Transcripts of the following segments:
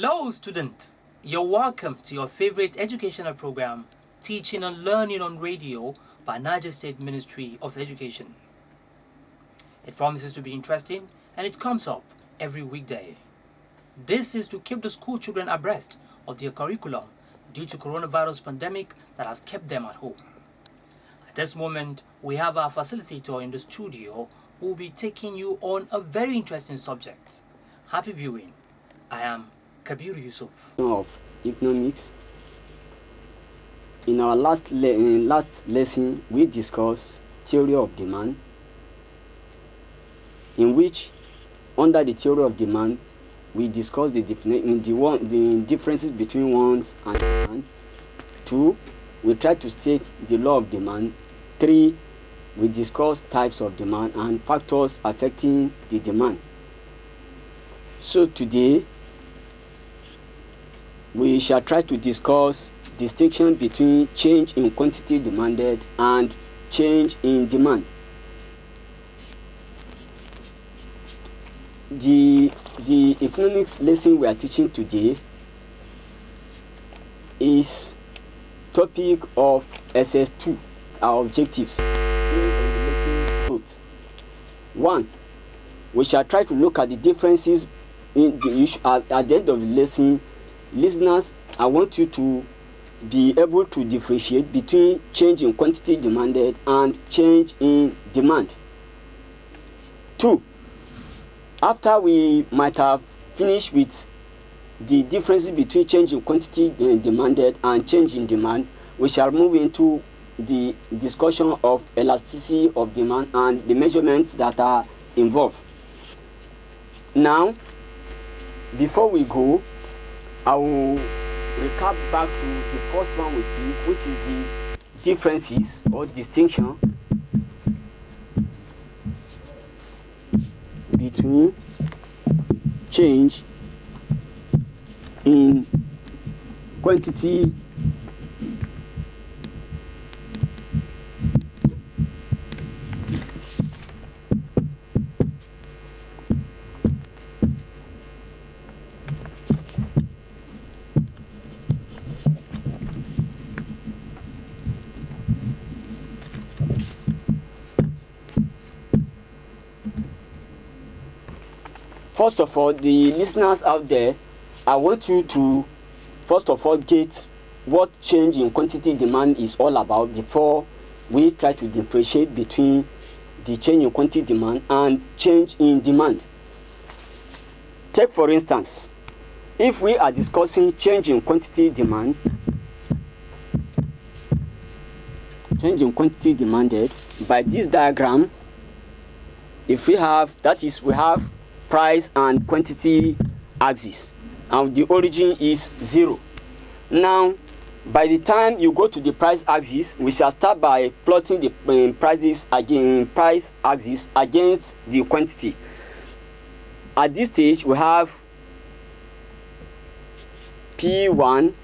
Hello, students. You're welcome to your favorite educational program, Teaching and Learning on Radio by Niger State Ministry of Education. It promises to be interesting and it comes up every weekday. This is to keep the school children abreast of their curriculum due to coronavirus pandemic that has kept them at home. At this moment, we have our facilitator in the studio who will be taking you on a very interesting subject. Happy viewing. I am Kabir Yusuf. Of economics. In our last lesson, we discussed theory of demand, in which, under the theory of demand, we discussed the differences between wants and demand. 2, we tried to state the law of demand. 3, we discussed types of demand and factors affecting the demand. So today, we shall try to discuss distinction between change in quantity demanded and change in demand. The economics lesson we are teaching today is topic of SS2, our objectives. 1, we shall try to look at the differences in the issue at the end of the lesson. Listeners, I want you to be able to differentiate between change in quantity demanded and change in demand. 2, after we might have finished with the differences between change in quantity demanded and change in demand, we shall move into the discussion of elasticity of demand and the measurements that are involved. Now, before we go, I will recap back to the first one we picked, which is the differences or distinction between change in quantity First of all, the listeners out there, I want you to first of all get what change in quantity demand is all about before we try to differentiate between the change in quantity demand and change in demand. Take for instance, if we are discussing change in quantity demand, change in quantity demanded by this diagram, if we have, that is, we have price and quantity axis, and the origin is 0. Now, by the time you go to the price axis, we shall start by plotting the price axis against the quantity. At this stage, we have P1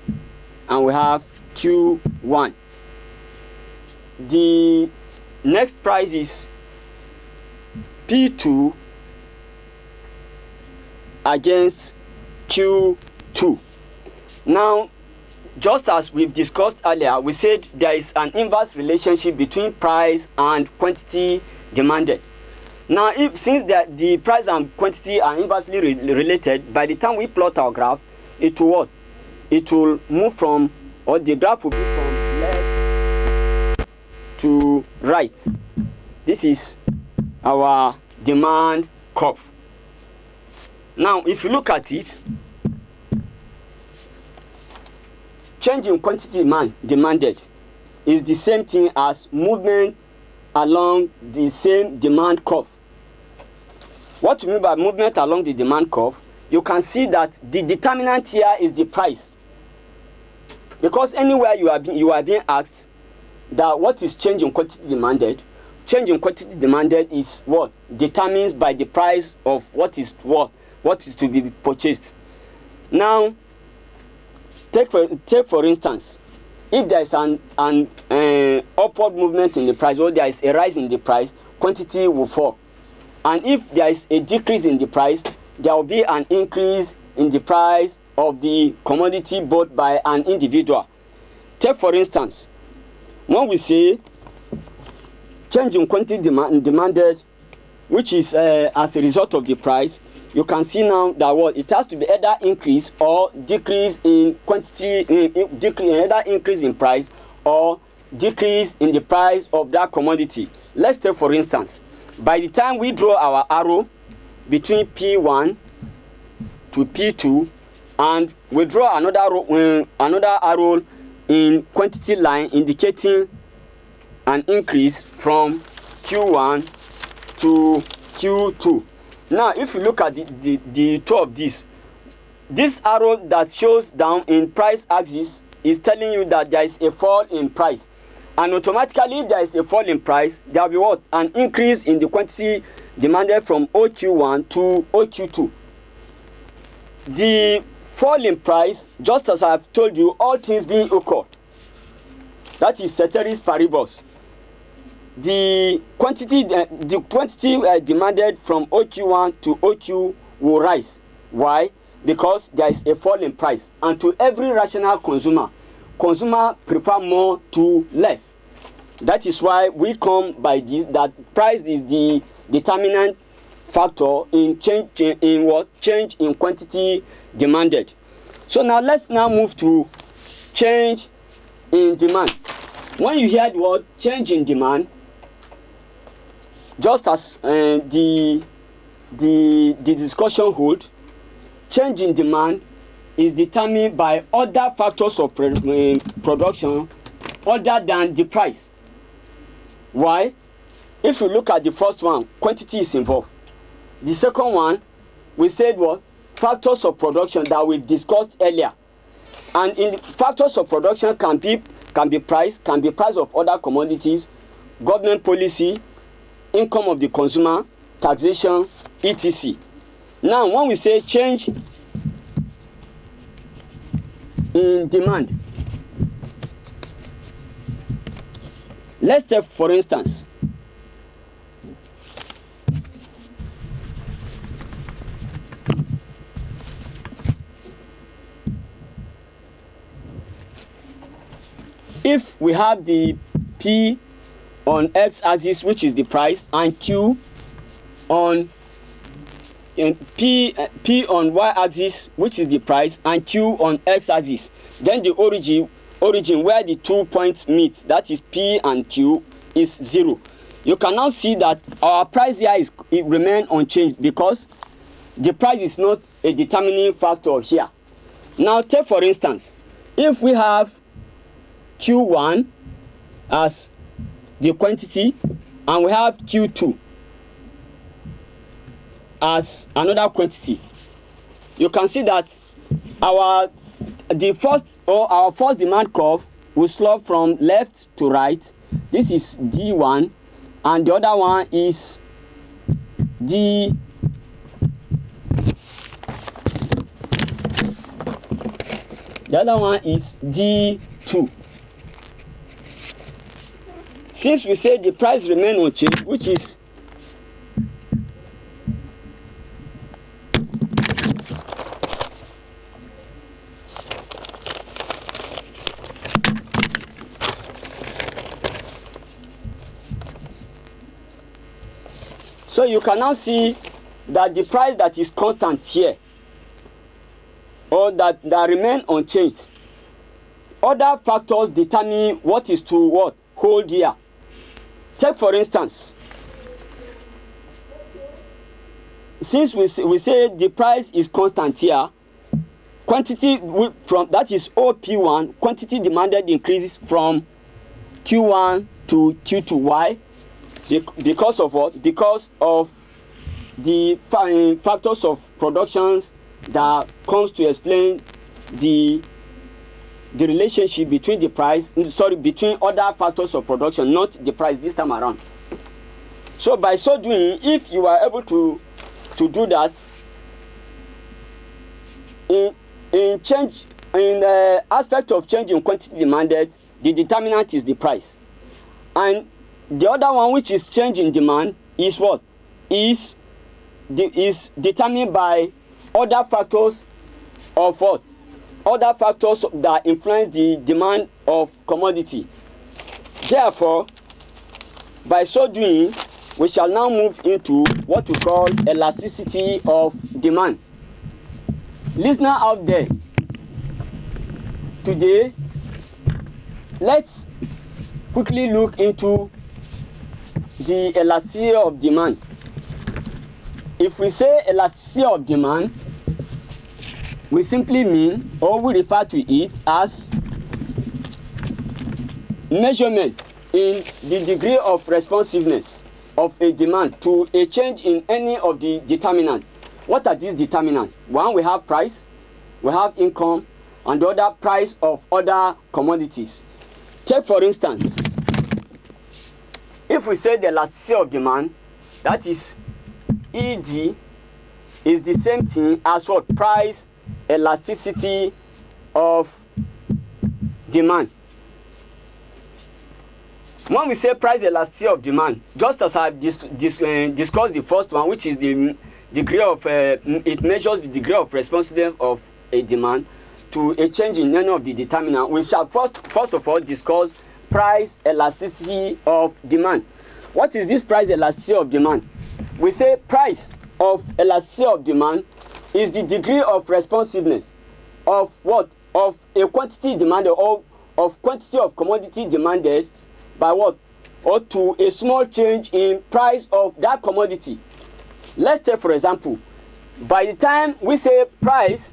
and we have Q1. The next price is P2 against Q2. Now, just as we've discussed earlier, we said there is an inverse relationship between price and quantity demanded. Now, since the price and quantity are inversely related, by the time we plot our graph, it will what? It will move from, or the graph will be from left to right. This is our demand curve. Now, if you look at it, change in quantity demanded is the same thing as movement along the same demand curve. What you mean by movement along the demand curve? You can see that the determinant here is the price. Because anywhere you are being asked that what is change in quantity demanded, change in quantity demanded is what? Determines by the price of what is to be purchased. Now, take for instance, if there is an upward movement in the price, or there is a rise in the price, quantity will fall. And if there is a decrease in the price, there will be an increase in the price of the commodity bought by an individual. Take for instance, when we say change in quantity demanded, which is as a result of the price, you can see now that what it has to be either increase or decrease in quantity, either increase in price or decrease in the price of that commodity. Let's take for instance, by the time we draw our arrow between P1 to P2 and we draw another arrow in quantity line indicating an increase from Q1 to Q2. Now if you look at the two of these, this arrow that shows down in price axis is telling you that there is a fall in price, and automatically if there is a fall in price, there will be what? An increase in the quantity demanded from OQ1 to OQ2. The fall in price, just as I have told you, all things being equal, that is ceteris paribus, the quantity demanded from OQ1 to OQ will rise. Why? Because there is a fall in price, and to every rational consumer prefer more to less. That is why we come by this, that price is the determinant factor in change in quantity demanded. So now let's move to change in demand. When you hear the word change in demand, just as the discussion hold, change in demand is determined by other factors of production other than the price. Why? If you look at the first one, quantity is involved. The second one, we said what? Factors of production that we've discussed earlier. And in factors of production can be price of other commodities, government policy, income of the consumer, taxation, etc. Now, when we say change in demand, let's take for instance, if we have the P on X axis, which is the price, and Q on P on Y axis, which is the price, and Q on X axis, then the origin where the 2 points meet, that is P and Q, is 0. You can now see that our price here remain unchanged because the price is not a determining factor here. Now take for instance, if we have Q1 as the quantity and we have Q2 as another quantity, you can see that our first demand curve will slope from left to right. This is D1 and the other one is the other one is D2. Since we say the price remain unchanged, which is so you can now see that the price that is constant here, or that remain unchanged, other factors determine what is to what hold here. Take for instance, since we say the price is constant here, quantity from that is OP1, quantity demanded increases from Q1 to Q2. Why? Because of what? Because of the factors of productions that comes to explain the relationship between between other factors of production, not the price this time around. So by so doing, if you are able to do that, in the aspect of changing quantity demanded, the determinant is the price, and the other one, which is change in demand, is what? Is determined by other factors of what? other factors that influence the demand of commodity. Therefore, by so doing, we shall now move into what we call elasticity of demand. Listener out there, today, let's quickly look into the elasticity of demand. If we say elasticity of demand, we simply mean, or we refer to it as measurement in the degree of responsiveness of a demand to a change in any of the determinants. What are these determinants? One, we have price, we have income, and the other price of other commodities. Take for instance, if we say the elasticity of demand, that is ED, is the same thing as what? Price elasticity of demand. When we say price elasticity of demand, just as I discussed the first one, which is the degree of it measures the degree of responsiveness of a demand to a change in any of the determinant, we shall first of all discuss price elasticity of demand. What is this price elasticity of demand? We say price of elasticity of demand is the degree of responsiveness of what? Of a quantity demanded, or of quantity of commodity demanded by what? Or to a small change in price of that commodity. Let's take for example, by the time we say price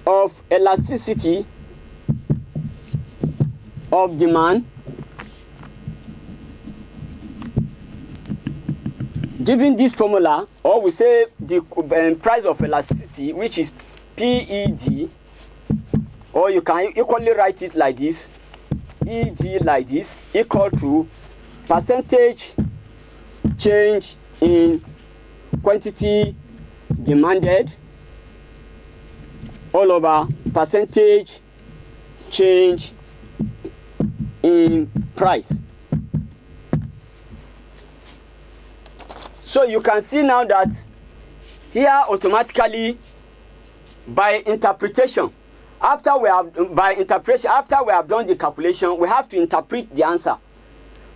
of elasticity of demand, given this formula, or we say the price of elasticity, which is PED, or you can equally write it like this, ED like this, equal to percentage change in quantity demanded all over percentage change in price. So you can see now that here automatically by interpretation, after we have done the calculation, we have to interpret the answer,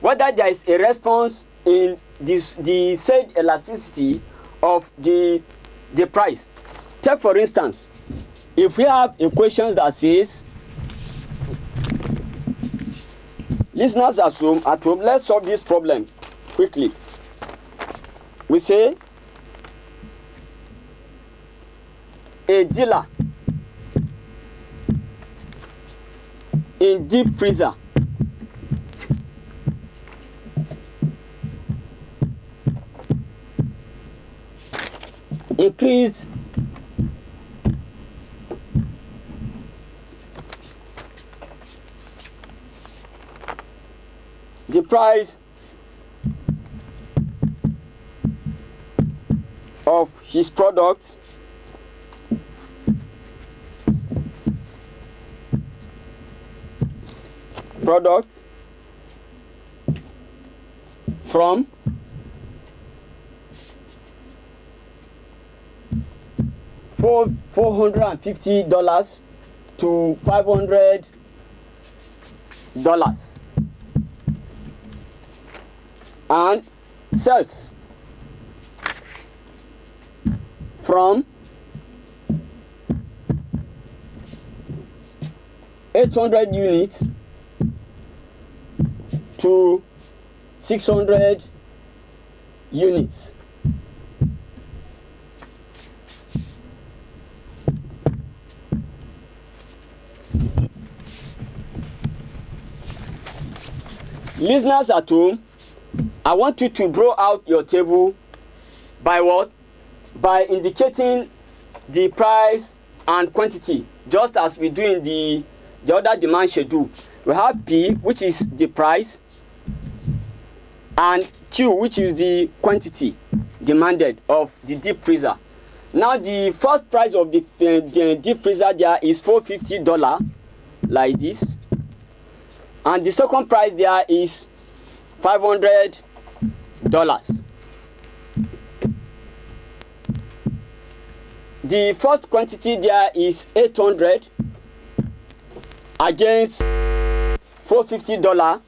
whether there is a response in the said elasticity of the price. Take for instance, if we have equations that says, listeners at home, let's solve this problem quickly. We say a dealer in deep freezer increased the price of his product from $450 to $500 and sells from 800 units to 600 units. Listeners at home, I want you to draw out your table by what? By indicating the price and quantity, just as we do in the other demand schedule. We have P, which is the price, and Q, which is the quantity demanded of the deep freezer. Now the first price of the deep freezer there is $450 like this, and the second price there is $500. the first quantity there is 800 against $450.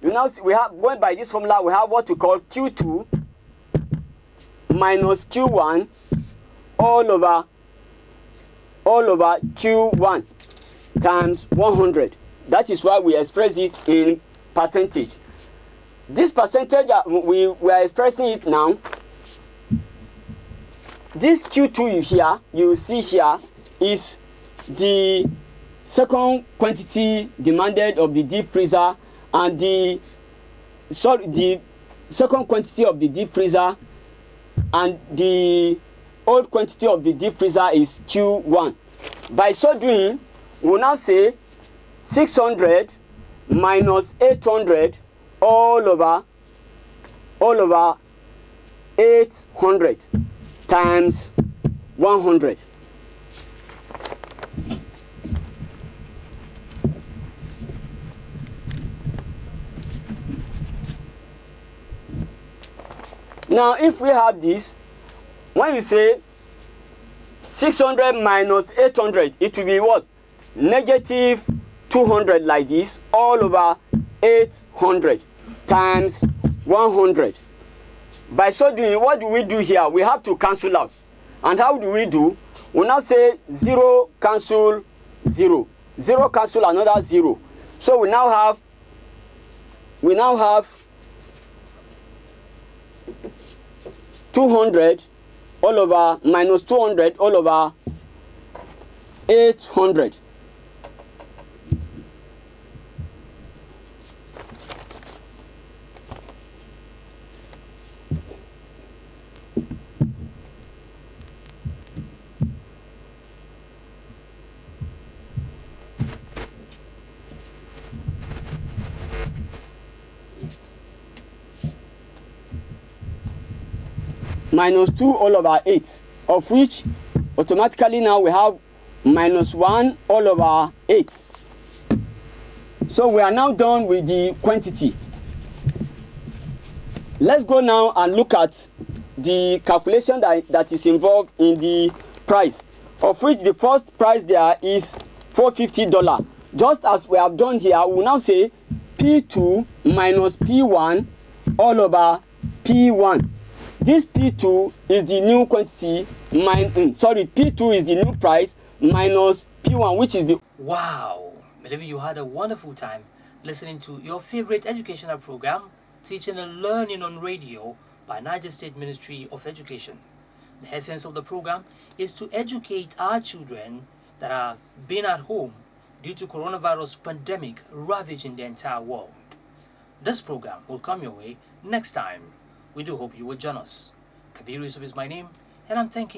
Now we have, going by this formula, we have what we call Q2 minus Q1 all over Q1 times 100. That is why we express it in percentage. This percentage, we are expressing it now. This Q2 you see here is the second quantity demanded of the deep freezer, and the second quantity of the deep freezer, and the old quantity of the deep freezer is Q1. By so doing, we will now say 600 minus 800 all over 800 times 100. Now, if we have this, when you say 600 minus 800, it will be what? Negative 200, like this, all over 800 times 100. By so doing, what do we do here? We have to cancel out. And how do we do? We now say 0 cancel 0. 0 cancel another 0. So we now have 200 all over minus 200 all over 800. Minus 2 all over 8, of which automatically now we have minus 1 all over 8. So we are now done with the quantity. Let's go now and look at the calculation that is involved in the price, of which the first price there is $450. Just as we have done here, we will now say P2 minus P1 all over P1. This P2 is the new quantity, P2 is the new price minus P1, which is the... Wow! Believe you had a wonderful time listening to your favorite educational program, Teaching and Learning on Radio by Niger State Ministry of Education. The essence of the program is to educate our children that have been at home due to coronavirus pandemic ravaging the entire world. This program will come your way next time. We do hope you will join us. Kabir Yusuf is my name, and I'm thanking